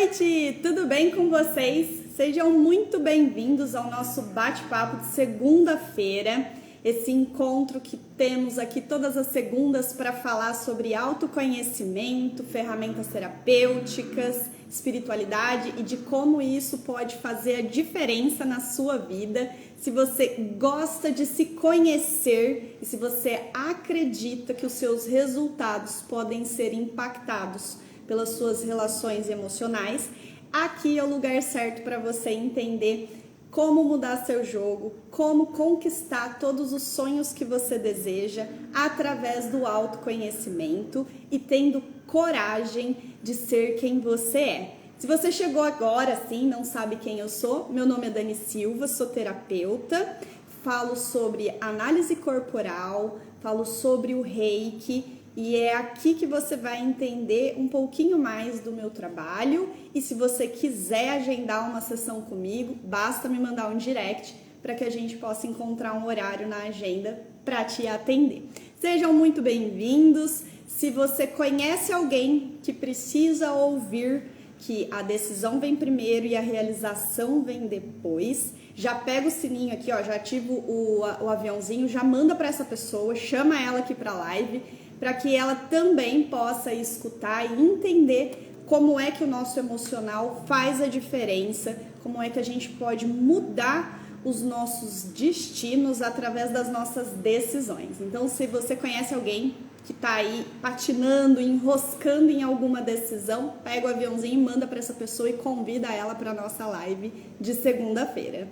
noite! Tudo bem com vocês? Sejam muito bem-vindos ao nosso bate-papo de segunda-feira, esse encontro que temos aqui todas as segundas para falar sobre autoconhecimento, ferramentas terapêuticas, espiritualidade e de como isso pode fazer a diferença na sua vida. Se você gosta de se conhecer e se você acredita que os seus resultados podem ser impactados pelas suas relações emocionais, aqui é o lugar certo para você entender como mudar seu jogo, como conquistar todos os sonhos que você deseja através do autoconhecimento e tendo coragem de ser quem você é. Se você chegou agora, assim, não sabe quem eu sou, meu nome é Dani Silva, sou terapeuta, falo sobre análise corporal, falo sobre o Reiki e é aqui que você vai entender um pouquinho mais do meu trabalho. E se você quiser agendar uma sessão comigo, basta me mandar um direct para que a gente possa encontrar um horário na agenda para te atender. Sejam muito bem-vindos. Se você conhece alguém que precisa ouvir que a decisão vem primeiro e a realização vem depois, já pega o sininho aqui, ó, já ativa o aviãozinho, já manda para essa pessoa, chama ela aqui para a live, para que ela também possa escutar e entender como é que o nosso emocional faz a diferença, como é que a gente pode mudar os nossos destinos através das nossas decisões. Então, se você conhece alguém que está aí patinando, enroscando em alguma decisão, pega o aviãozinho, manda para essa pessoa e convida ela para a nossa live de segunda-feira.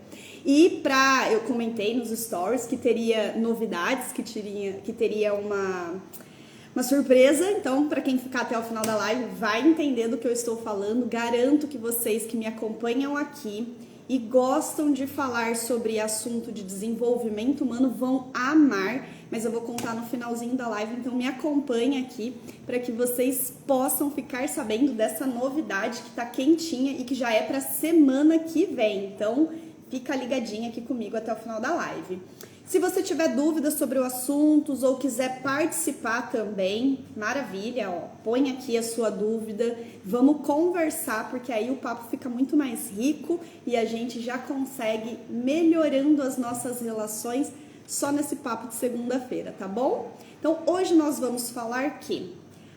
E eu comentei nos stories que teria novidades, que teria uma surpresa, então para quem ficar até o final da live vai entender do que eu estou falando. Garanto que vocês que me acompanham aqui e gostam de falar sobre assunto de desenvolvimento humano vão amar, mas eu vou contar no finalzinho da live, então me acompanha aqui para que vocês possam ficar sabendo dessa novidade que está quentinha e que já é para semana que vem. Então fica ligadinha aqui comigo até o final da live. Se você tiver dúvidas sobre o assunto ou quiser participar também, maravilha, ó, põe aqui a sua dúvida, vamos conversar, porque aí o papo fica muito mais rico e a gente já consegue melhorando as nossas relações só nesse papo de segunda-feira, tá bom? Então hoje nós vamos falar que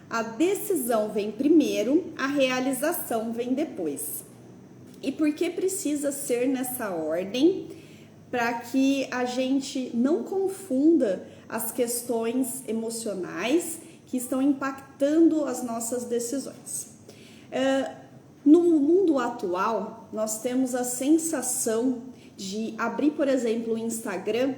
a decisão vem primeiro, a realização vem depois. E por que precisa ser nessa ordem? Para que a gente não confunda as questões emocionais que estão impactando as nossas decisões. No mundo atual, nós temos a sensação de abrir, por exemplo, o Instagram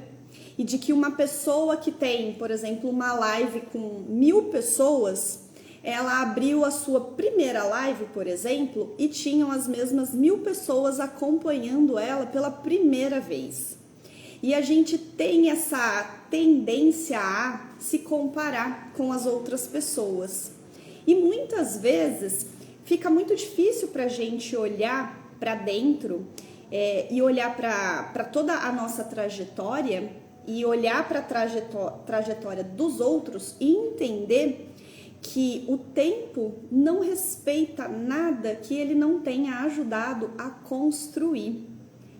e de que uma pessoa que tem, por exemplo, uma live com 1000 pessoas, ela abriu a sua primeira live, por exemplo, e tinham as mesmas 1000 pessoas acompanhando ela pela primeira vez. E a gente tem essa tendência a se comparar com as outras pessoas. E muitas vezes fica muito difícil para a gente olhar para dentro e olhar para toda a nossa trajetória e olhar para a trajetória dos outros e entender que o tempo não respeita nada que ele não tenha ajudado a construir.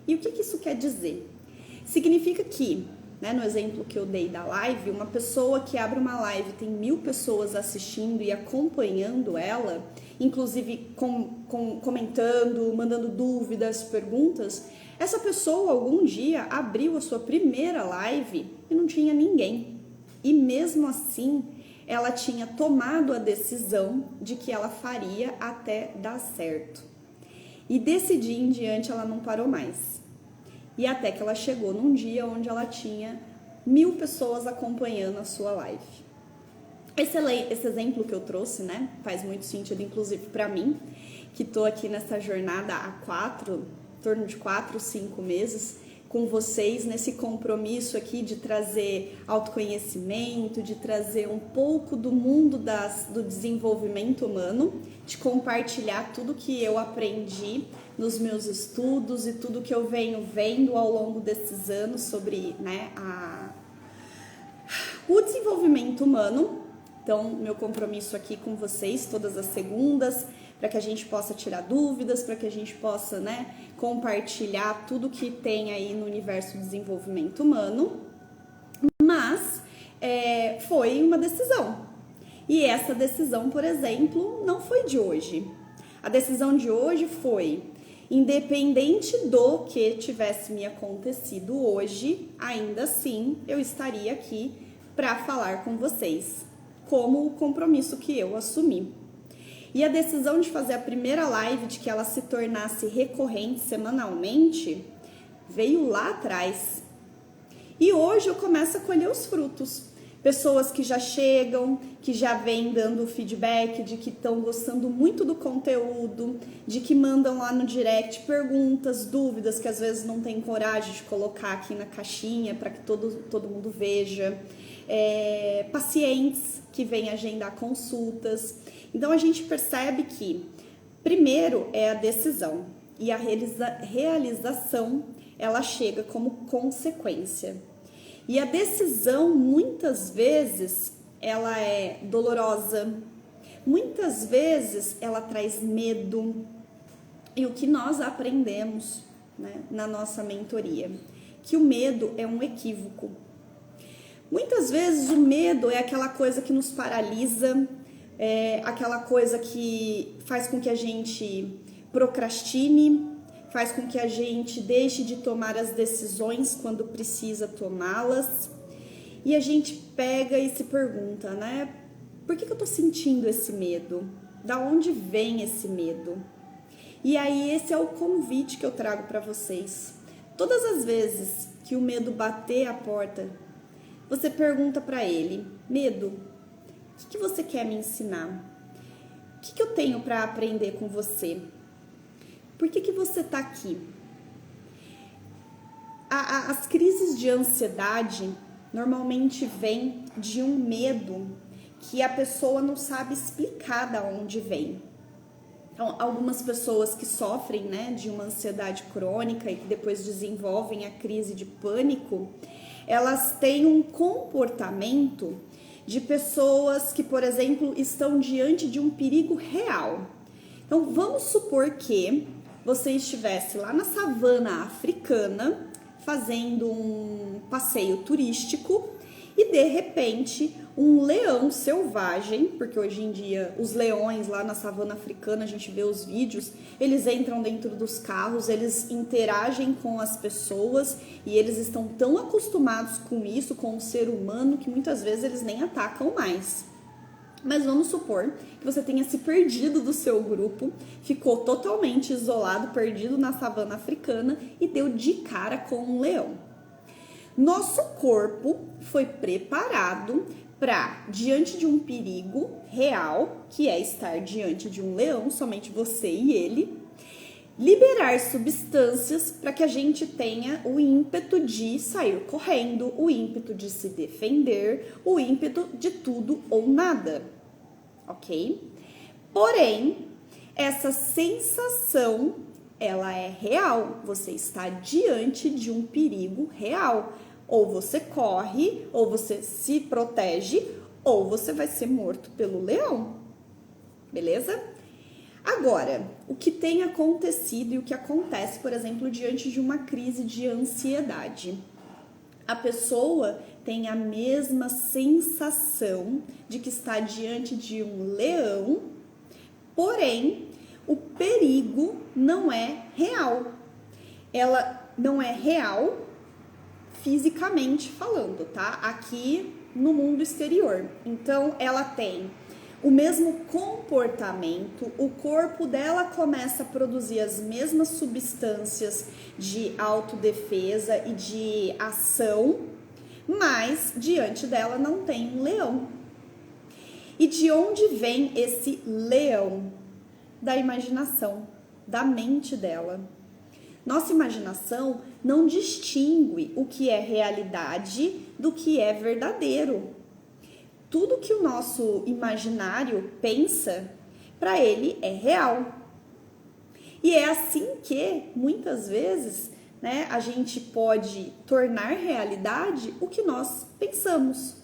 E o que isso quer dizer? Significa que, no exemplo que eu dei da live, uma pessoa que abre uma live, tem 1000 pessoas assistindo e acompanhando ela, inclusive comentando, mandando dúvidas, perguntas, essa pessoa algum dia abriu a sua primeira live e não tinha ninguém. E mesmo assim, ela tinha tomado a decisão de que ela faria até dar certo. E desse dia em diante ela não parou mais. E até que ela chegou num dia onde ela tinha 1000 pessoas acompanhando a sua live. Esse exemplo que eu trouxe, faz muito sentido, inclusive para mim, que estou aqui nessa jornada há em torno de 4, 5 meses, com vocês nesse compromisso aqui de trazer autoconhecimento, de trazer um pouco do mundo do desenvolvimento humano, de compartilhar tudo que eu aprendi nos meus estudos e tudo que eu venho vendo ao longo desses anos sobre o desenvolvimento humano. Então, meu compromisso aqui com vocês todas as segundas, para que a gente possa tirar dúvidas, para que a gente possa, né, compartilhar tudo que tem aí no universo do desenvolvimento humano, mas foi uma decisão. E essa decisão, por exemplo, não foi de hoje. A decisão de hoje foi, independente do que tivesse me acontecido hoje, ainda assim eu estaria aqui para falar com vocês, como o compromisso que eu assumi. E a decisão de fazer a primeira live, de que ela se tornasse recorrente semanalmente, veio lá atrás. E hoje eu começo a colher os frutos. Pessoas que já chegam, que já vêm dando feedback, de que estão gostando muito do conteúdo, de que mandam lá no direct perguntas, dúvidas que às vezes não tem coragem de colocar aqui na caixinha para que todo mundo veja. Pacientes que vêm agendar consultas. Então a gente percebe que primeiro é a decisão e a realização ela chega como consequência. E a decisão, muitas vezes, ela é dolorosa, muitas vezes ela traz medo. E o que nós aprendemos, né, na nossa mentoria, que o medo é um equívoco. Muitas vezes o medo é aquela coisa que nos paralisa, é aquela coisa que faz com que a gente procrastine, faz com que a gente deixe de tomar as decisões quando precisa tomá-las. E a gente pega e se pergunta, né? Por que eu tô sentindo esse medo? Da onde vem esse medo? E aí esse é o convite que eu trago para vocês. Todas as vezes que o medo bater a porta, você pergunta para ele, medo, o que você quer me ensinar? O que eu tenho para aprender com você? Por que você está aqui? As crises de ansiedade normalmente vêm de um medo que a pessoa não sabe explicar de onde vem. Então, algumas pessoas que sofrem, né, de uma ansiedade crônica e que depois desenvolvem a crise de pânico, elas têm um comportamento de pessoas que, por exemplo, estão diante de um perigo real. Então, vamos supor que você estivesse lá na savana africana fazendo um passeio turístico e de repente um leão selvagem, porque hoje em dia os leões lá na savana africana, a gente vê os vídeos, eles entram dentro dos carros, eles interagem com as pessoas e eles estão tão acostumados com isso, com o ser humano, que muitas vezes eles nem atacam mais. Mas vamos supor que você tenha se perdido do seu grupo, ficou totalmente isolado, perdido na savana africana e deu de cara com um leão. Nosso corpo foi preparado para, diante de um perigo real, que é estar diante de um leão, somente você e ele, liberar substâncias para que a gente tenha o ímpeto de sair correndo, o ímpeto de se defender, o ímpeto de tudo ou nada, ok? Porém, essa sensação, ela é real, você está diante de um perigo real. Ou você corre, ou você se protege, ou você vai ser morto pelo leão, beleza? Agora, o que tem acontecido e o que acontece, por exemplo, diante de uma crise de ansiedade? A pessoa tem a mesma sensação de que está diante de um leão, porém, o perigo não é real. Ela não é real fisicamente falando, tá? Aqui no mundo exterior. Então, ela tem o mesmo comportamento, o corpo dela começa a produzir as mesmas substâncias de autodefesa e de ação, mas diante dela não tem um leão. E de onde vem esse leão? Da imaginação, da mente dela. Nossa imaginação não distingue o que é realidade do que é verdadeiro. Tudo que o nosso imaginário pensa, para ele é real. E é assim que, muitas vezes, né, a gente pode tornar realidade o que nós pensamos.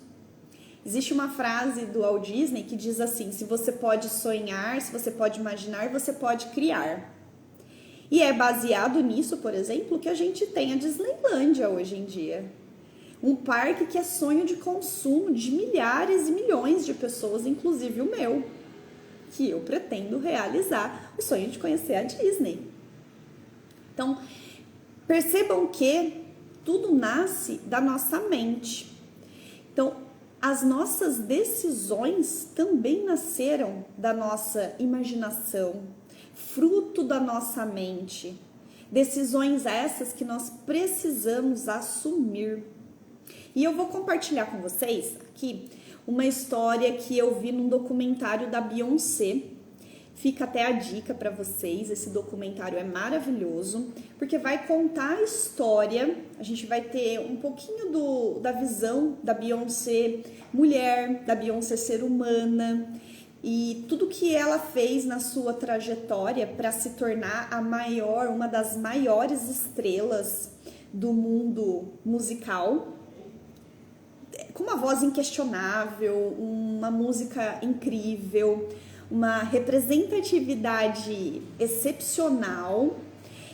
Existe uma frase do Walt Disney que diz assim: se você pode sonhar, se você pode imaginar, você pode criar. E é baseado nisso, por exemplo, que a gente tem a Disneylândia hoje em dia. Um parque que é sonho de consumo de milhares e milhões de pessoas, inclusive o meu, que eu pretendo realizar o sonho de conhecer a Disney. Então, percebam que tudo nasce da nossa mente. Então, as nossas decisões também nasceram da nossa imaginação, fruto da nossa mente. Decisões essas que nós precisamos assumir. E eu vou compartilhar com vocês aqui uma história que eu vi num documentário da Beyoncé. Fica até a dica para vocês, esse documentário é maravilhoso, porque vai contar a história, a gente vai ter um pouquinho da visão da Beyoncé mulher, da Beyoncé ser humana, e tudo que ela fez na sua trajetória para se tornar uma das maiores estrelas do mundo musical, com uma voz inquestionável, uma música incrível, uma representatividade excepcional,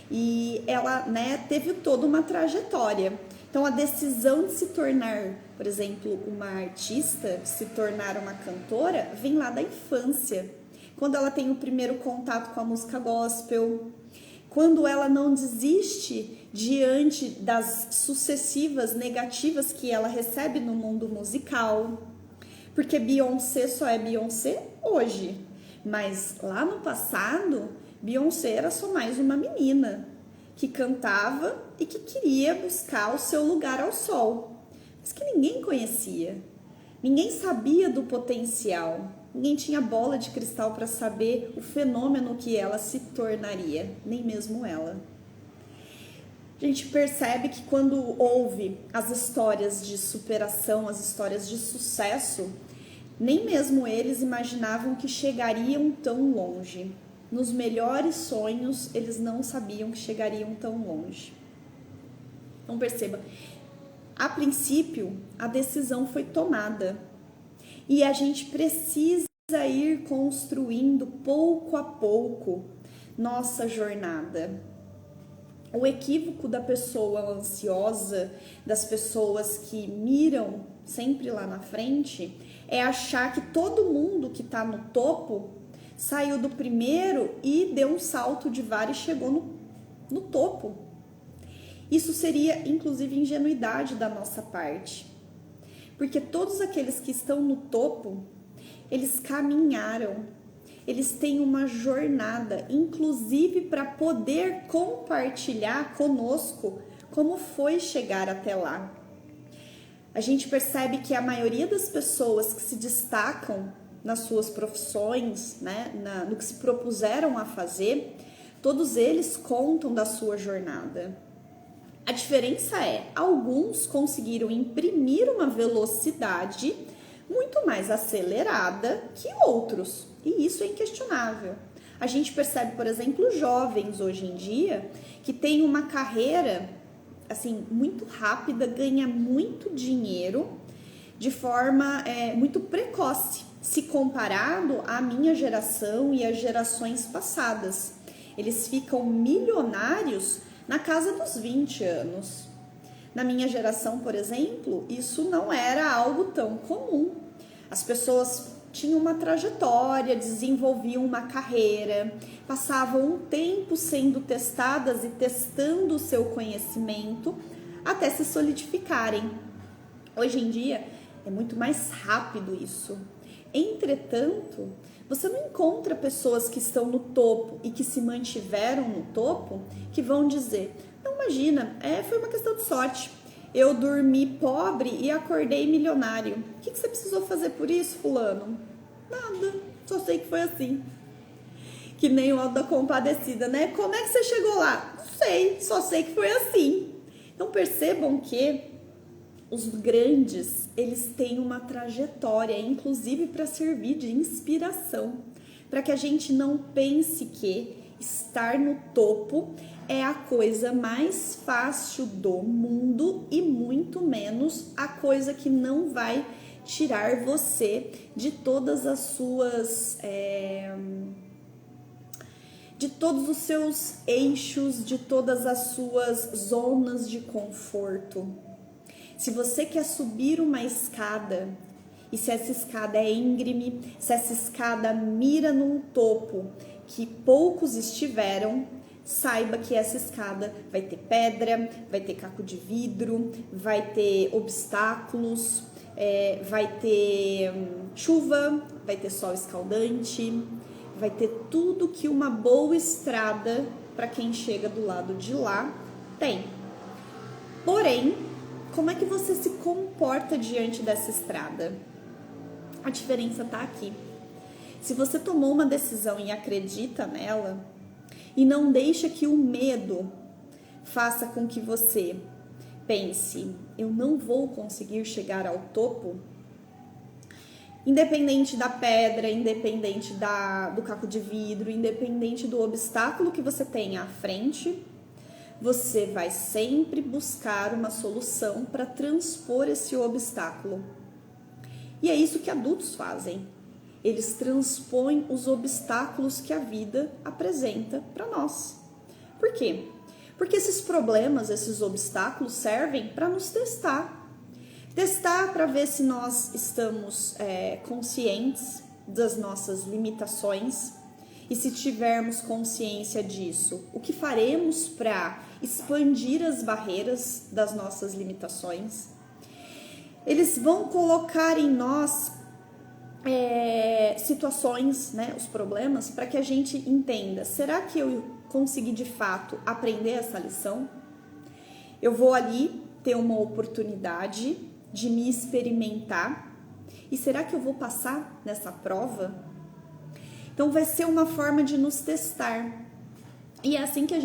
e ela, teve toda uma trajetória. Então, a decisão de se tornar, por exemplo, uma artista, de se tornar uma cantora, vem lá da infância. Quando ela tem o primeiro contato com a música gospel, quando ela não desiste diante das sucessivas negativas que ela recebe no mundo musical. Porque Beyoncé só é Beyoncé hoje, mas lá no passado, Beyoncé era só mais uma menina que cantava e que queria buscar o seu lugar ao sol, mas que ninguém conhecia, ninguém sabia do potencial, ninguém tinha bola de cristal para saber o fenômeno que ela se tornaria, nem mesmo ela. A gente percebe que quando ouve as histórias de superação, as histórias de sucesso, nem mesmo eles imaginavam que chegariam tão longe. Nos melhores sonhos, eles não sabiam que chegariam tão longe. Então perceba, a princípio, a decisão foi tomada. E a gente precisa ir construindo pouco a pouco nossa jornada. O equívoco da pessoa ansiosa, das pessoas que miram sempre lá na frente, é achar que todo mundo que está no topo saiu do primeiro e deu um salto de vara e chegou no topo. Isso seria, inclusive, ingenuidade da nossa parte. Porque todos aqueles que estão no topo, eles caminharam, eles têm uma jornada, inclusive para poder compartilhar conosco como foi chegar até lá. A gente percebe que a maioria das pessoas que se destacam nas suas profissões, no que se propuseram a fazer, todos eles contam da sua jornada. A diferença é, alguns conseguiram imprimir uma velocidade muito mais acelerada que outros, e isso é inquestionável. A gente percebe, por exemplo, jovens hoje em dia que têm uma carreira assim muito rápida, ganha muito dinheiro de forma muito precoce, se comparado à minha geração e às gerações passadas. Eles ficam milionários na casa dos 20 anos. Na minha geração, por exemplo, isso não era algo tão comum. As pessoas tinham uma trajetória, desenvolviam uma carreira, passavam um tempo sendo testadas e testando o seu conhecimento até se solidificarem. Hoje em dia é muito mais rápido isso. Entretanto, você não encontra pessoas que estão no topo e que se mantiveram no topo que vão dizer: não, imagina, foi uma questão de sorte. Eu dormi pobre e acordei milionário. O que você precisou fazer por isso, fulano? Nada, só sei que foi assim. Que nem o Auto da Compadecida, né? Como é que você chegou lá? Não sei, só sei que foi assim. Então percebam que os grandes, eles têm uma trajetória, inclusive para servir de inspiração, para que a gente não pense que estar no topo é a coisa mais fácil do mundo e muito menos a coisa que não vai tirar você de todas as suas... de todos os seus eixos, de todas as suas zonas de conforto. Se você quer subir uma escada, e se essa escada é íngreme, se essa escada mira num topo que poucos estiveram, saiba que essa escada vai ter pedra, vai ter caco de vidro, vai ter obstáculos, vai ter chuva, vai ter sol escaldante, vai ter tudo que uma boa estrada, para quem chega do lado de lá, tem. Porém, como é que você se comporta diante dessa estrada? A diferença está aqui. Se você tomou uma decisão e acredita nela, e não deixa que o medo faça com que você pense, eu não vou conseguir chegar ao topo, independente da pedra, independente do caco de vidro, independente do obstáculo que você tenha à frente, você vai sempre buscar uma solução para transpor esse obstáculo. E é isso que adultos fazem. Eles transpõem os obstáculos que a vida apresenta para nós. Por quê? Porque esses problemas, esses obstáculos servem para nos testar. Testar para ver se nós estamos conscientes das nossas limitações e se tivermos consciência disso, o que faremos para expandir as barreiras das nossas limitações. Eles vão colocar em nós situações, né, os problemas, para que a gente entenda, será que eu consegui de fato aprender essa lição? Eu vou ali ter uma oportunidade de me experimentar, e será que eu vou passar nessa prova? Então vai ser uma forma de nos testar, e é assim que a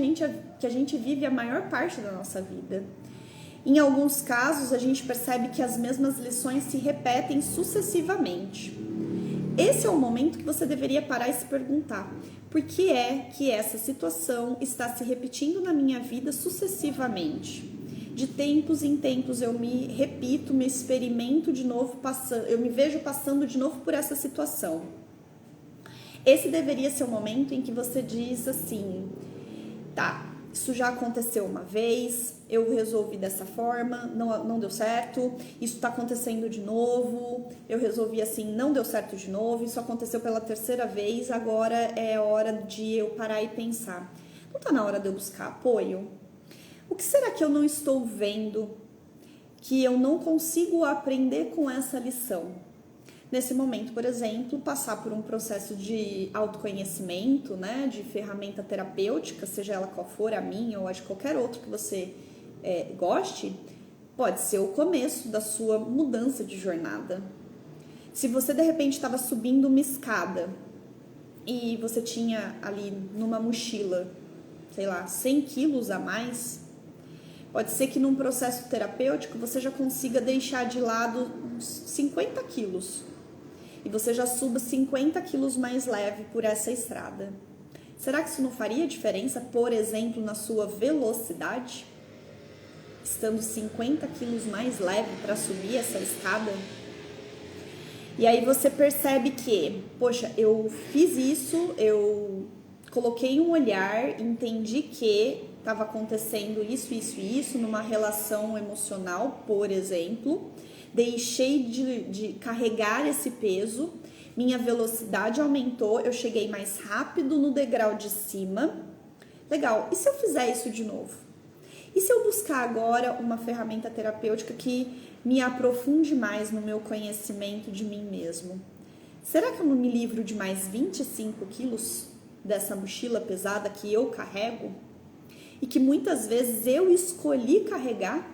gente vive a maior parte da nossa vida. Em alguns casos a gente percebe que as mesmas lições se repetem sucessivamente. Esse é o momento que você deveria parar e se perguntar: por que é que essa situação está se repetindo na minha vida sucessivamente? De tempos em tempos eu me repito, me experimento de novo, eu me vejo passando de novo por essa situação. Esse deveria ser o momento em que você diz assim: tá, isso já aconteceu uma vez, eu resolvi dessa forma, não deu certo, isso está acontecendo de novo, eu resolvi assim, não deu certo de novo, isso aconteceu pela terceira vez, agora é hora de eu parar e pensar. Não está na hora de eu buscar apoio? O que será que eu não estou vendo, que eu não consigo aprender com essa lição? Nesse momento, por exemplo, passar por um processo de autoconhecimento, né, de ferramenta terapêutica, seja ela qual for, a minha ou a de qualquer outro que você goste, pode ser o começo da sua mudança de jornada. Se você de repente estava subindo uma escada e você tinha ali numa mochila, sei lá, 100 quilos a mais, pode ser que num processo terapêutico você já consiga deixar de lado uns 50 quilos. E você já suba 50 quilos mais leve por essa estrada. Será que isso não faria diferença, por exemplo, na sua velocidade? Estando 50 quilos mais leve para subir essa escada? E aí você percebe que, poxa, eu fiz isso, eu coloquei um olhar, entendi que estava acontecendo isso, isso e isso numa relação emocional, por exemplo. Deixei de carregar esse peso, minha velocidade aumentou, eu cheguei mais rápido no degrau de cima. Legal, e se eu fizer isso de novo? E se eu buscar agora uma ferramenta terapêutica que me aprofunde mais no meu conhecimento de mim mesmo? Será que eu não me livro de mais 25 quilos dessa mochila pesada que eu carrego? E que muitas vezes eu escolhi carregar?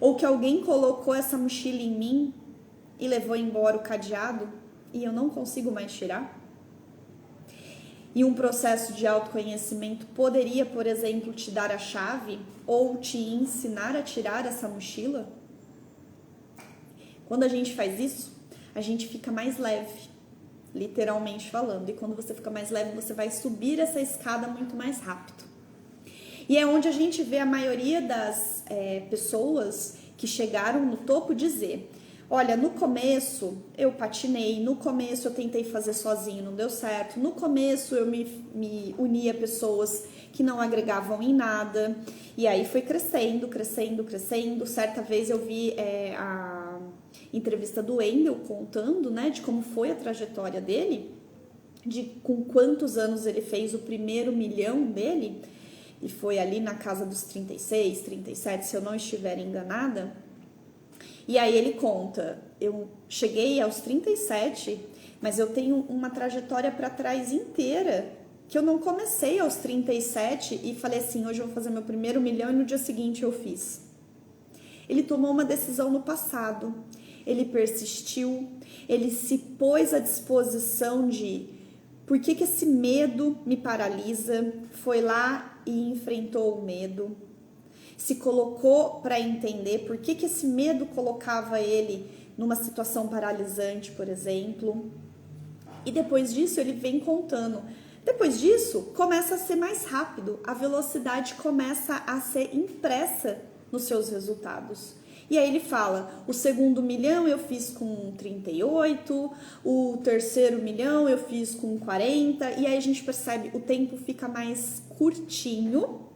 Ou que alguém colocou essa mochila em mim e levou embora o cadeado e eu não consigo mais tirar? E um processo de autoconhecimento poderia, por exemplo, te dar a chave ou te ensinar a tirar essa mochila? Quando a gente faz isso, a gente fica mais leve, literalmente falando. E quando você fica mais leve, você vai subir essa escada muito mais rápido. E é onde a gente vê a maioria das pessoas que chegaram no topo dizer: Olha, no começo eu patinei, no começo eu tentei fazer sozinho, não deu certo. No começo eu me uni a pessoas que não agregavam em nada. E aí foi crescendo, crescendo, crescendo. Certa vez eu vi a entrevista do Wendel contando, né, de como foi a trajetória dele, de com quantos anos ele fez o primeiro milhão dele. E foi ali na casa dos 36, 37, se eu não estiver enganada. E aí ele conta, eu cheguei aos 37, mas eu tenho uma trajetória para trás inteira, que eu não comecei aos 37 e falei assim, hoje eu vou fazer meu primeiro milhão e no dia seguinte eu fiz. Ele tomou uma decisão no passado, ele persistiu, ele se pôs à disposição de por que esse medo me paralisa, foi lá e enfrentou o medo. Se colocou para entender por que esse medo colocava ele numa situação paralisante, por exemplo. E depois disso ele vem contando. Depois disso, começa a ser mais rápido, a velocidade começa a ser impressa nos seus resultados. E aí ele fala, o segundo milhão eu fiz com 38, o terceiro milhão eu fiz com 40, e aí a gente percebe o tempo fica mais curtinho,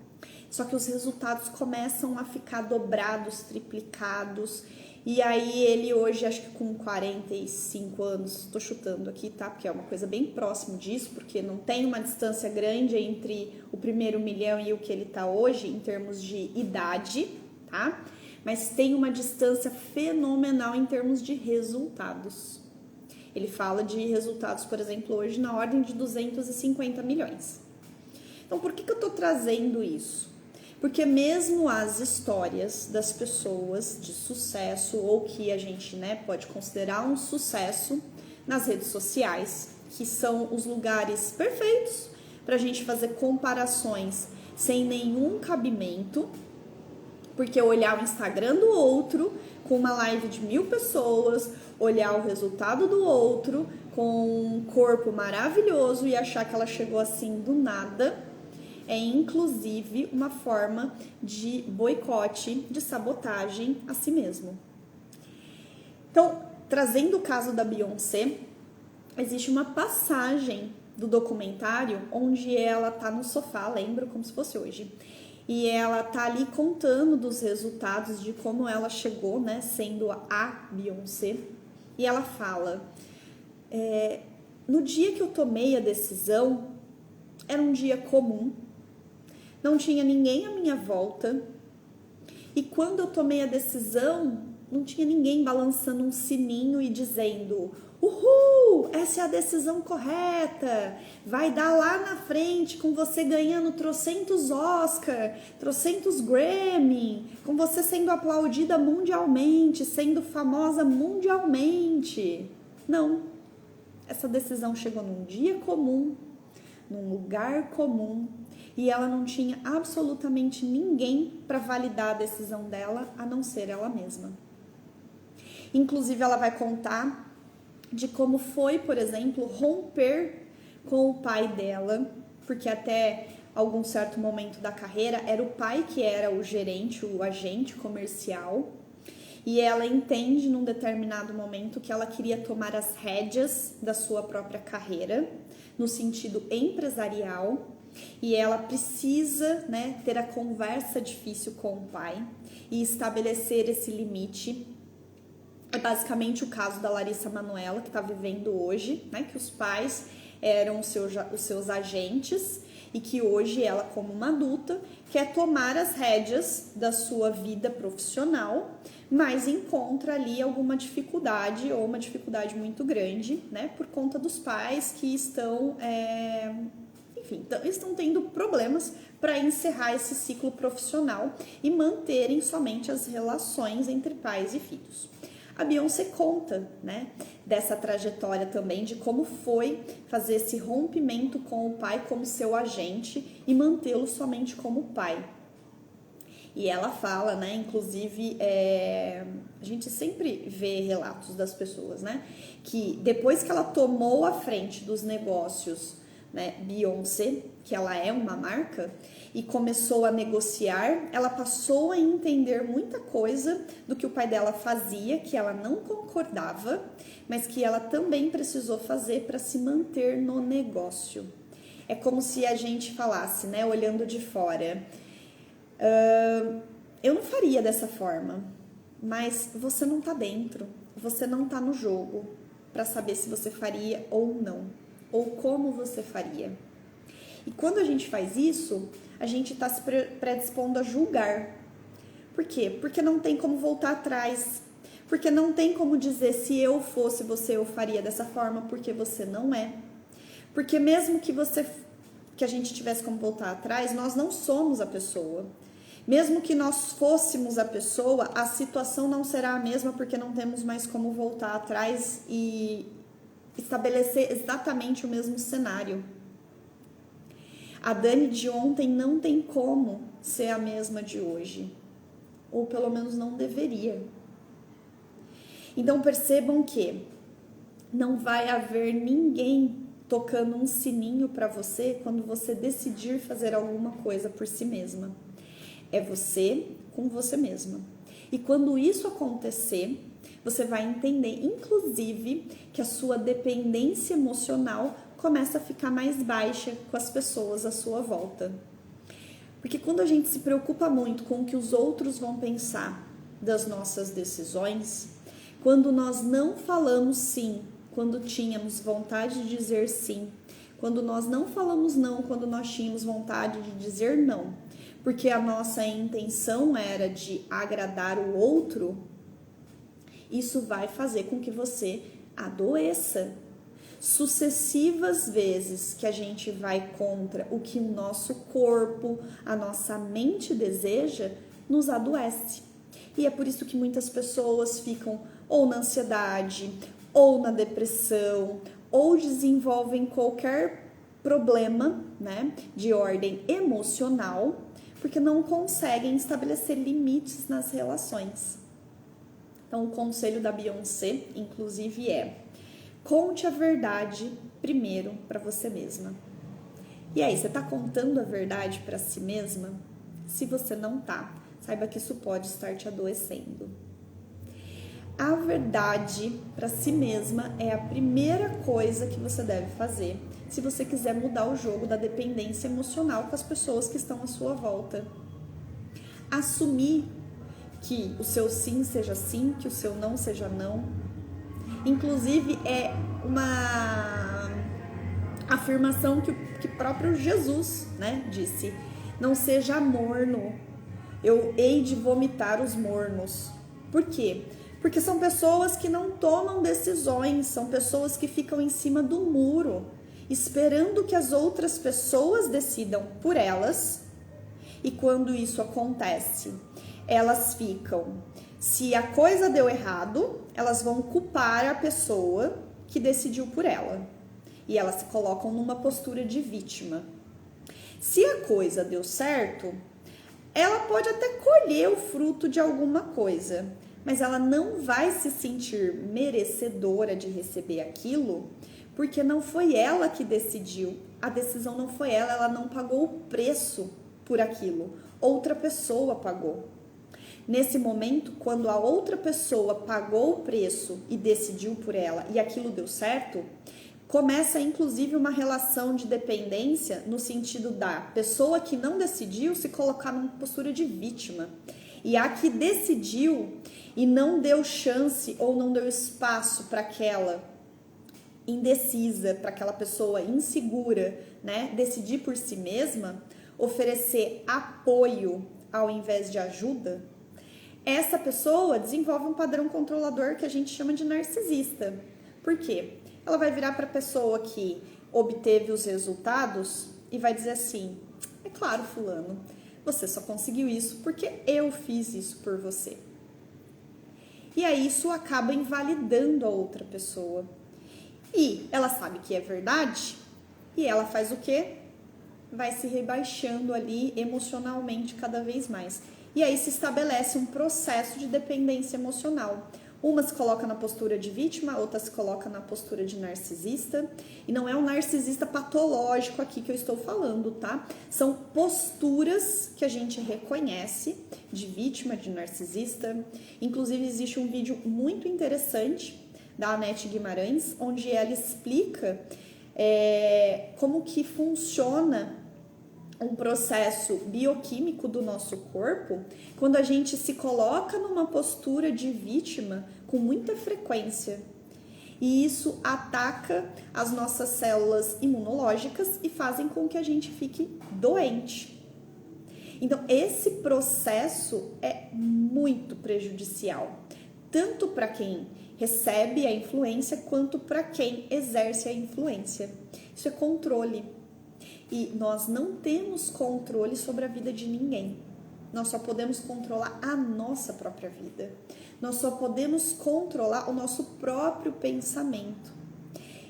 só que os resultados começam a ficar dobrados, triplicados. E aí ele hoje, acho que com 45 anos, tô chutando aqui, tá? Porque é uma coisa bem próximo disso, porque não tem uma distância grande entre o primeiro milhão e o que ele tá hoje, em termos de idade, tá? Mas tem uma distância fenomenal em termos de resultados. Ele fala de resultados, por exemplo, hoje na ordem de 250 milhões. Então, por que eu tô trazendo isso? Porque mesmo as histórias das pessoas de sucesso, ou que a gente, né, pode considerar um sucesso nas redes sociais, que são os lugares perfeitos para a gente fazer comparações sem nenhum cabimento, porque olhar o Instagram do outro com uma live de 1000 pessoas, olhar o resultado do outro com um corpo maravilhoso e achar que ela chegou assim do nada, é inclusive uma forma de boicote, de sabotagem a si mesmo. Então, trazendo o caso da Beyoncé, existe uma passagem do documentário onde ela tá no sofá, lembro como se fosse hoje, e ela tá ali contando dos resultados de como ela chegou, né, sendo a Beyoncé, e ela fala, no dia que eu tomei a decisão, era um dia comum, não tinha ninguém à minha volta, e quando eu tomei a decisão, não tinha ninguém balançando um sininho e dizendo, uhul, essa é a decisão correta, vai dar lá na frente com você ganhando trocentos Oscar, trocentos Grammy, com você sendo aplaudida mundialmente, sendo famosa mundialmente. Não, essa decisão chegou num dia comum, num lugar comum, e ela não tinha absolutamente ninguém para validar a decisão dela, a não ser ela mesma. Inclusive, ela vai contar de como foi, por exemplo, romper com o pai dela, porque até algum certo momento da carreira era o pai que era o gerente, o agente comercial, e ela entende num determinado momento que ela queria tomar as rédeas da sua própria carreira, no sentido empresarial, e ela precisa, né, ter a conversa difícil com o pai e estabelecer esse limite. É basicamente o caso da Larissa Manoela, que está vivendo hoje, né, que os pais eram os seus agentes e que hoje ela, como uma adulta, quer tomar as rédeas da sua vida profissional, mas encontra ali alguma dificuldade ou uma dificuldade muito grande, né, por conta dos pais que estão, estão tendo problemas para encerrar esse ciclo profissional e manterem somente as relações entre pais e filhos. A Beyoncé conta, né, dessa trajetória também, de como foi fazer esse rompimento com o pai como seu agente e mantê-lo somente como pai. E ela fala, né, inclusive, a gente sempre vê relatos das pessoas, né, que depois que ela tomou a frente dos negócios né, Beyoncé, que ela é uma marca, e começou a negociar, ela passou a entender muita coisa do que o pai dela fazia, que ela não concordava, mas que ela também precisou fazer para se manter no negócio. É como se a gente falasse, né, olhando de fora, eu não faria dessa forma, mas você não tá dentro, você não tá no jogo para saber se você faria ou não, ou como você faria. E quando a gente faz isso, a gente está se predispondo a julgar. Por quê? Porque não tem como voltar atrás. Porque não tem como dizer se eu fosse você, eu faria dessa forma, porque você não é. Porque mesmo que a gente tivesse como voltar atrás, nós não somos a pessoa. Mesmo que nós fôssemos a pessoa, a situação não será a mesma, porque não temos mais como voltar atrás e estabelecer exatamente o mesmo cenário. A Dani de ontem não tem como ser a mesma de hoje. Ou pelo menos não deveria. Então percebam que não vai haver ninguém tocando um sininho para você quando você decidir fazer alguma coisa por si mesma. É você com você mesma. E quando isso acontecer, você vai entender, inclusive, que a sua dependência emocional começa a ficar mais baixa com as pessoas à sua volta. Porque quando a gente se preocupa muito com o que os outros vão pensar das nossas decisões, quando nós não falamos sim, quando tínhamos vontade de dizer sim, quando nós não falamos não, quando nós tínhamos vontade de dizer não, porque a nossa intenção era de agradar o outro, isso vai fazer com que você adoeça. Sucessivas vezes que a gente vai contra o que o nosso corpo, a nossa mente deseja, nos adoece. E é por isso que muitas pessoas ficam ou na ansiedade, ou na depressão, ou desenvolvem qualquer problema, né, de ordem emocional, porque não conseguem estabelecer limites nas relações. Então, o conselho da Beyoncé, inclusive, é: conte a verdade primeiro para você mesma. E aí, você está contando a verdade para si mesma? Se você não tá, saiba que isso pode estar te adoecendo. A verdade para si mesma é a primeira coisa que você deve fazer se você quiser mudar o jogo da dependência emocional com as pessoas que estão à sua volta. Assumir que o seu sim seja sim, que o seu não seja não. Inclusive, é uma afirmação que próprio Jesus, né, disse: não seja morno, eu hei de vomitar os mornos. Por quê? Porque são pessoas que não tomam decisões, são pessoas que ficam em cima do muro, esperando que as outras pessoas decidam por elas. E quando isso acontece, elas ficam, se a coisa deu errado, elas vão culpar a pessoa que decidiu por ela. E elas se colocam numa postura de vítima. Se a coisa deu certo, ela pode até colher o fruto de alguma coisa, mas ela não vai se sentir merecedora de receber aquilo, porque não foi ela que decidiu. A decisão não foi ela não pagou o preço por aquilo. Outra pessoa pagou. Nesse momento, quando a outra pessoa pagou o preço e decidiu por ela e aquilo deu certo, começa inclusive uma relação de dependência no sentido da pessoa que não decidiu se colocar numa postura de vítima. E a que decidiu e não deu chance ou não deu espaço para aquela indecisa, para aquela pessoa insegura, né, decidir por si mesma, oferecer apoio ao invés de ajuda, essa pessoa desenvolve um padrão controlador que a gente chama de narcisista. Por quê? Ela vai virar para a pessoa que obteve os resultados e vai dizer assim: é claro, fulano, você só conseguiu isso porque eu fiz isso por você. E aí isso acaba invalidando a outra pessoa. E ela sabe que é verdade e ela faz o quê? Vai se rebaixando ali emocionalmente cada vez mais. E aí se estabelece um processo de dependência emocional, Uma se coloca na postura de vítima, outra se coloca na postura de narcisista. E não é um narcisista patológico aqui que eu estou falando, tá? São posturas que a gente reconhece de vítima, de narcisista. Inclusive, existe um vídeo muito interessante da Anete Guimarães, onde ela explica como que funciona um processo bioquímico do nosso corpo quando a gente se coloca numa postura de vítima com muita frequência. E isso ataca as nossas células imunológicas e fazem com que a gente fique doente. Então, esse processo é muito prejudicial, tanto para quem recebe a influência quanto para quem exerce a influência. Isso é controle. E nós não temos controle sobre a vida de ninguém. Nós só podemos controlar a nossa própria vida. Nós só podemos controlar o nosso próprio pensamento.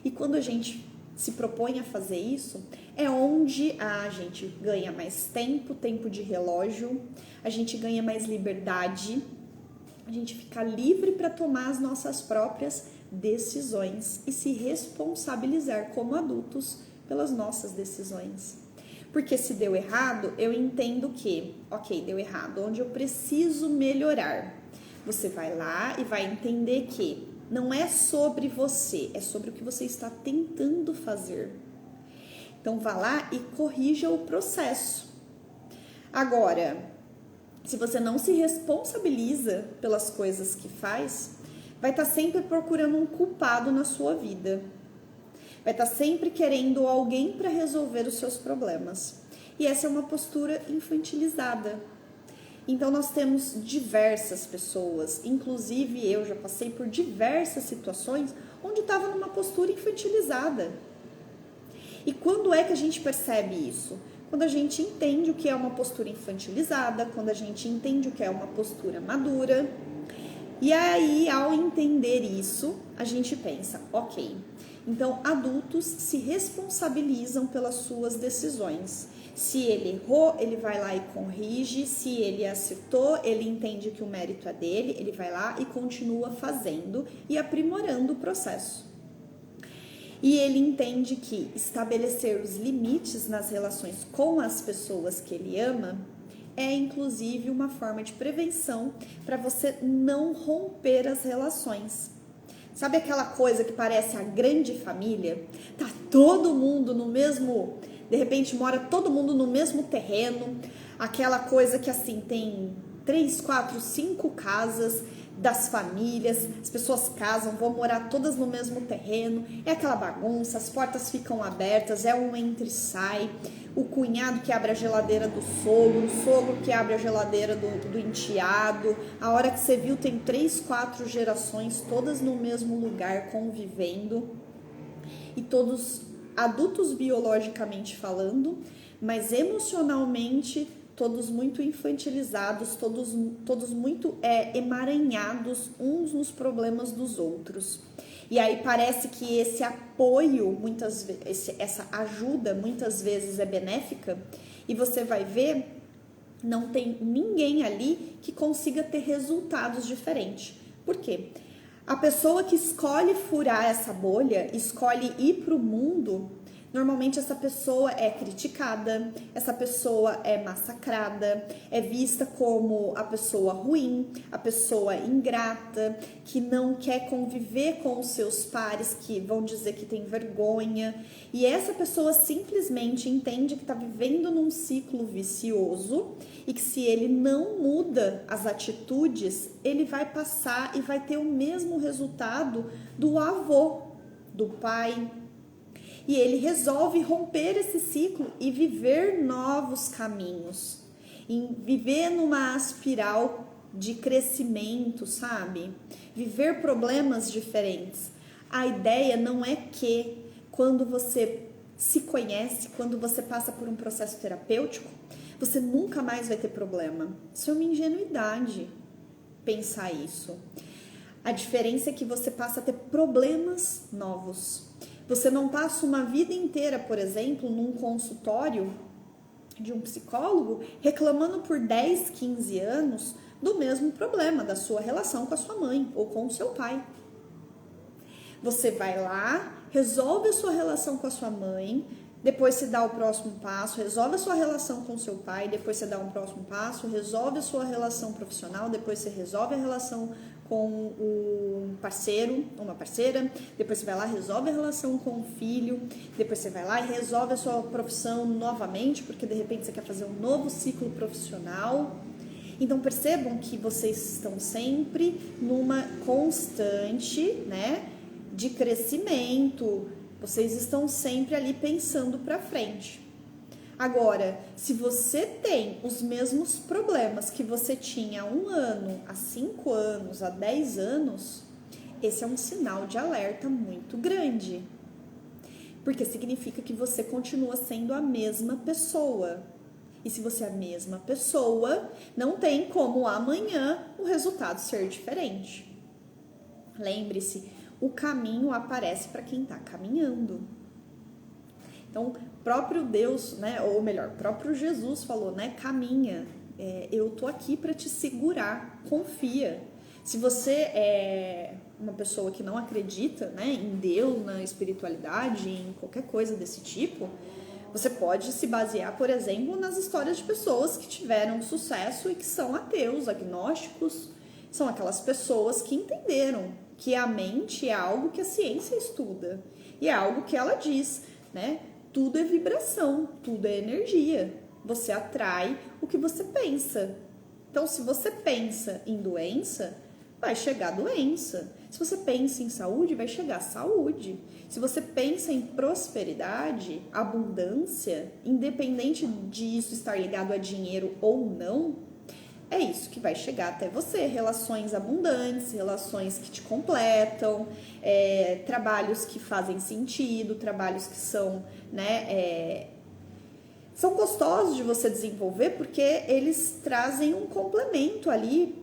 E quando a gente se propõe a fazer isso, é onde a gente ganha mais tempo de relógio, a gente ganha mais liberdade, a gente fica livre para tomar as nossas próprias decisões e se responsabilizar como adultos pelas nossas decisões. Porque se deu errado, eu entendo que, ok, deu errado, onde eu preciso melhorar. Você vai lá e vai entender que não é sobre você, é sobre o que você está tentando fazer. Então vá lá e corrija o processo. Agora, se você não se responsabiliza pelas coisas que faz, vai estar sempre procurando um culpado na sua vida. Vai estar sempre querendo alguém para resolver os seus problemas. E essa é uma postura infantilizada. Então nós temos diversas pessoas, inclusive eu já passei por diversas situações onde estava numa postura infantilizada. E quando é que a gente percebe isso? Quando a gente entende o que é uma postura infantilizada, quando a gente entende o que é uma postura madura. E aí, ao entender isso, a gente pensa, ok, então adultos se responsabilizam pelas suas decisões. Se ele errou, ele vai lá e corrige. Se ele acertou, ele entende que o mérito é dele, ele vai lá e continua fazendo e aprimorando o processo. E ele entende que estabelecer os limites nas relações com as pessoas que ele ama é inclusive uma forma de prevenção para você não romper as relações. Sabe aquela coisa que parece a grande família? Tá todo mundo no mesmo, de repente mora todo mundo no mesmo terreno, aquela coisa que assim tem 3, 4, 5 casas das famílias, as pessoas casam, vão morar todas no mesmo terreno, é aquela bagunça, as portas ficam abertas, é um entra e sai, o cunhado que abre a geladeira do sogro, o sogro que abre a geladeira do enteado, a hora que você viu tem 3, 4 gerações todas no mesmo lugar convivendo, e todos adultos biologicamente falando, mas emocionalmente todos muito infantilizados, todos muito emaranhados uns nos problemas dos outros. E aí parece que esse apoio, muitas vezes, essa ajuda muitas vezes é benéfica, e você vai ver, não tem ninguém ali que consiga ter resultados diferentes. Por quê? A pessoa que escolhe furar essa bolha, escolhe ir para o mundo, normalmente essa pessoa é criticada, essa pessoa é massacrada, é vista como a pessoa ruim, a pessoa ingrata, que não quer conviver com os seus pares, que vão dizer que tem vergonha. E essa pessoa simplesmente entende que está vivendo num ciclo vicioso e que se ele não muda as atitudes, ele vai passar e vai ter o mesmo resultado do avô, do pai. E ele resolve romper esse ciclo e viver novos caminhos, e viver numa espiral de crescimento, sabe? Viver problemas diferentes. A ideia não é que quando você se conhece, quando você passa por um processo terapêutico, você nunca mais vai ter problema. Isso é uma ingenuidade pensar isso. A diferença é que você passa a ter problemas novos. Você não passa uma vida inteira, por exemplo, num consultório de um psicólogo reclamando por 10, 15 anos do mesmo problema, da sua relação com a sua mãe ou com o seu pai. Você vai lá, resolve a sua relação com a sua mãe, depois você dá o próximo passo, resolve a sua relação com o seu pai, depois você dá um próximo passo, resolve a sua relação profissional, depois você resolve a relação com um parceiro, uma parceira, depois você vai lá, resolve a relação com o filho, depois você vai lá e resolve a sua profissão novamente, porque de repente você quer fazer um novo ciclo profissional. Então percebam que vocês estão sempre numa constante, né, de crescimento. Vocês estão sempre ali pensando para frente. Agora, se você tem os mesmos problemas que você tinha há 1 ano, há 5 anos, há 10 anos, esse é um sinal de alerta muito grande. Porque significa que você continua sendo a mesma pessoa. E se você é a mesma pessoa, não tem como amanhã o resultado ser diferente. Lembre-se, o caminho aparece para quem está caminhando. Então, próprio Deus, né, ou melhor, próprio Jesus falou, né, caminha, eu tô aqui para te segurar, confia. Se você é uma pessoa que não acredita, né, em Deus, na espiritualidade, em qualquer coisa desse tipo, você pode se basear, por exemplo, nas histórias de pessoas que tiveram sucesso e que são ateus, agnósticos, são aquelas pessoas que entenderam que a mente é algo que a ciência estuda e é algo que ela diz, né? Tudo é vibração, tudo é energia. Você atrai o que você pensa. Então, se você pensa em doença, vai chegar doença. Se você pensa em saúde, vai chegar saúde. Se você pensa em prosperidade, abundância, independente disso estar ligado a dinheiro ou não, é isso que vai chegar até você. Relações abundantes, relações que te completam, trabalhos que fazem sentido, trabalhos que são, né, são gostosos de você desenvolver porque eles trazem um complemento ali,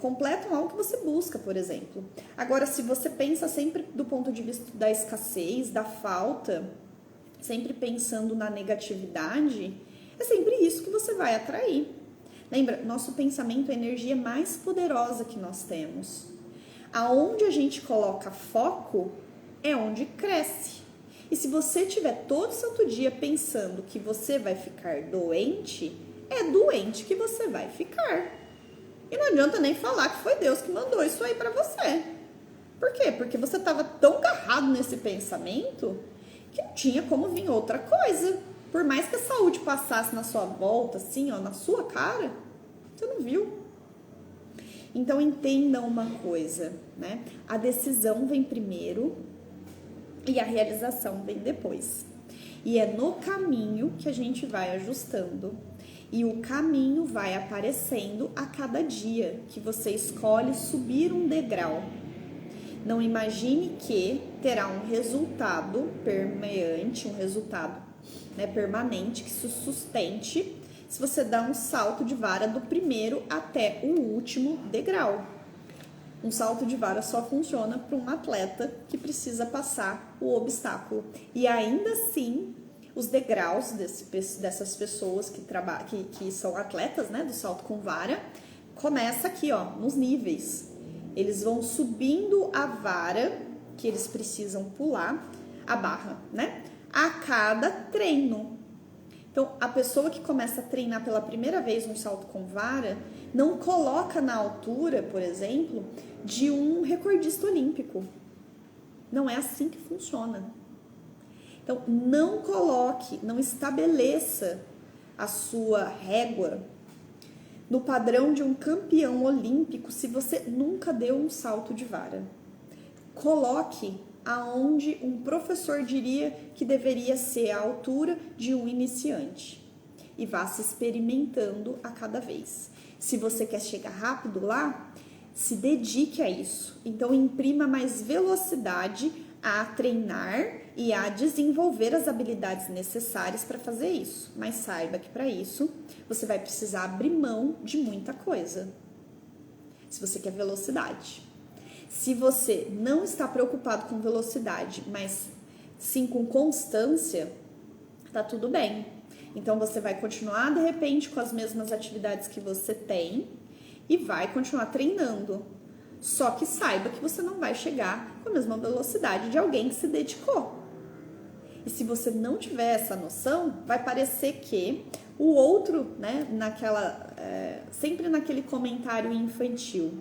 completam algo que você busca, por exemplo. Agora, se você pensa sempre do ponto de vista da escassez, da falta, sempre pensando na negatividade, é sempre isso que você vai atrair. Lembra, nosso pensamento é a energia mais poderosa que nós temos. Aonde a gente coloca foco é onde cresce. E se você estiver todo santo dia pensando que você vai ficar doente, é doente que você vai ficar. E não adianta nem falar que foi Deus que mandou isso aí pra você. Por quê? Porque você estava tão agarrado nesse pensamento que não tinha como vir outra coisa. Por mais que a saúde passasse na sua volta, assim, ó, na sua cara, você não viu. Então entenda uma coisa, né? A decisão vem primeiro e a realização vem depois. E é no caminho que a gente vai ajustando. E o caminho vai aparecendo a cada dia que você escolhe subir um degrau. Não imagine que terá um resultado permeante, um resultado, né, permanente, que se sustente se você dá um salto de vara do primeiro até o último degrau. Um salto de vara só funciona para um atleta que precisa passar o obstáculo. E ainda assim, os degraus dessas pessoas que são atletas, né, do salto com vara, começa aqui, ó, nos níveis. Eles vão subindo a vara que eles precisam pular, a barra, né, a cada treino. Então, a pessoa que começa a treinar pela primeira vez um salto com vara não coloca na altura, por exemplo, de um recordista olímpico. Não é assim que funciona. Então, não coloque, não estabeleça a sua régua no padrão de um campeão olímpico se você nunca deu um salto de vara. Coloque aonde um professor diria que deveria ser a altura de um iniciante. E vá se experimentando a cada vez. Se você quer chegar rápido lá, se dedique a isso. Então, imprima mais velocidade a treinar e a desenvolver as habilidades necessárias para fazer isso. Mas saiba que para isso, você vai precisar abrir mão de muita coisa. Se você quer velocidade. Se você não está preocupado com velocidade, mas sim com constância, tá tudo bem. Então você vai continuar de repente com as mesmas atividades que você tem e vai continuar treinando. Só que saiba que você não vai chegar com a mesma velocidade de alguém que se dedicou. E se você não tiver essa noção, vai parecer que o outro, né, sempre naquele comentário infantil,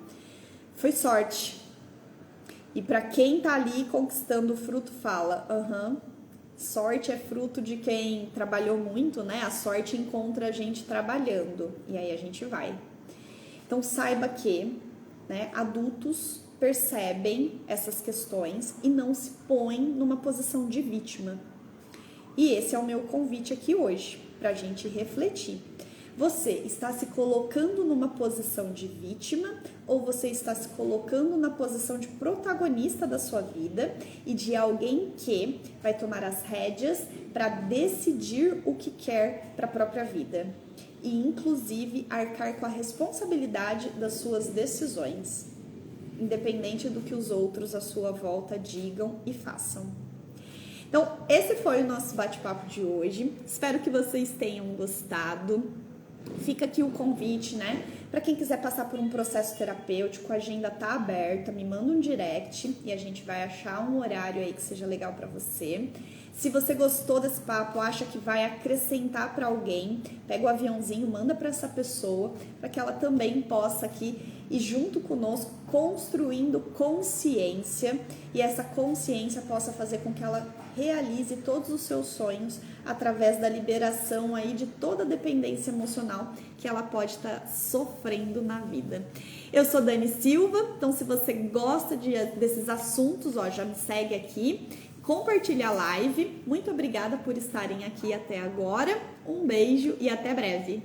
foi sorte. E para quem tá ali conquistando o fruto, fala, sorte é fruto de quem trabalhou muito, né? A sorte encontra a gente trabalhando. E aí a gente vai. Então saiba que, né, adultos percebem essas questões e não se põem numa posição de vítima. E esse é o meu convite aqui hoje, para a gente refletir. Você está se colocando numa posição de vítima ou você está se colocando na posição de protagonista da sua vida e de alguém que vai tomar as rédeas para decidir o que quer para a própria vida e, inclusive, arcar com a responsabilidade das suas decisões, independente do que os outros à sua volta digam e façam. Então, esse foi o nosso bate-papo de hoje. Espero que vocês tenham gostado. Fica aqui o convite, né? Para quem quiser passar por um processo terapêutico, a agenda tá aberta, me manda um direct e a gente vai achar um horário aí que seja legal para você. Se você gostou desse papo, acha que vai acrescentar para alguém, pega o aviãozinho, manda para essa pessoa, para que ela também possa aqui ir junto conosco construindo consciência e essa consciência possa fazer com que ela realize todos os seus sonhos através da liberação aí de toda a dependência emocional que ela pode estar sofrendo na vida. Eu sou Dani Silva, então se você gosta desses assuntos, já me segue aqui, compartilha a live. Muito obrigada por estarem aqui até agora, um beijo e até breve.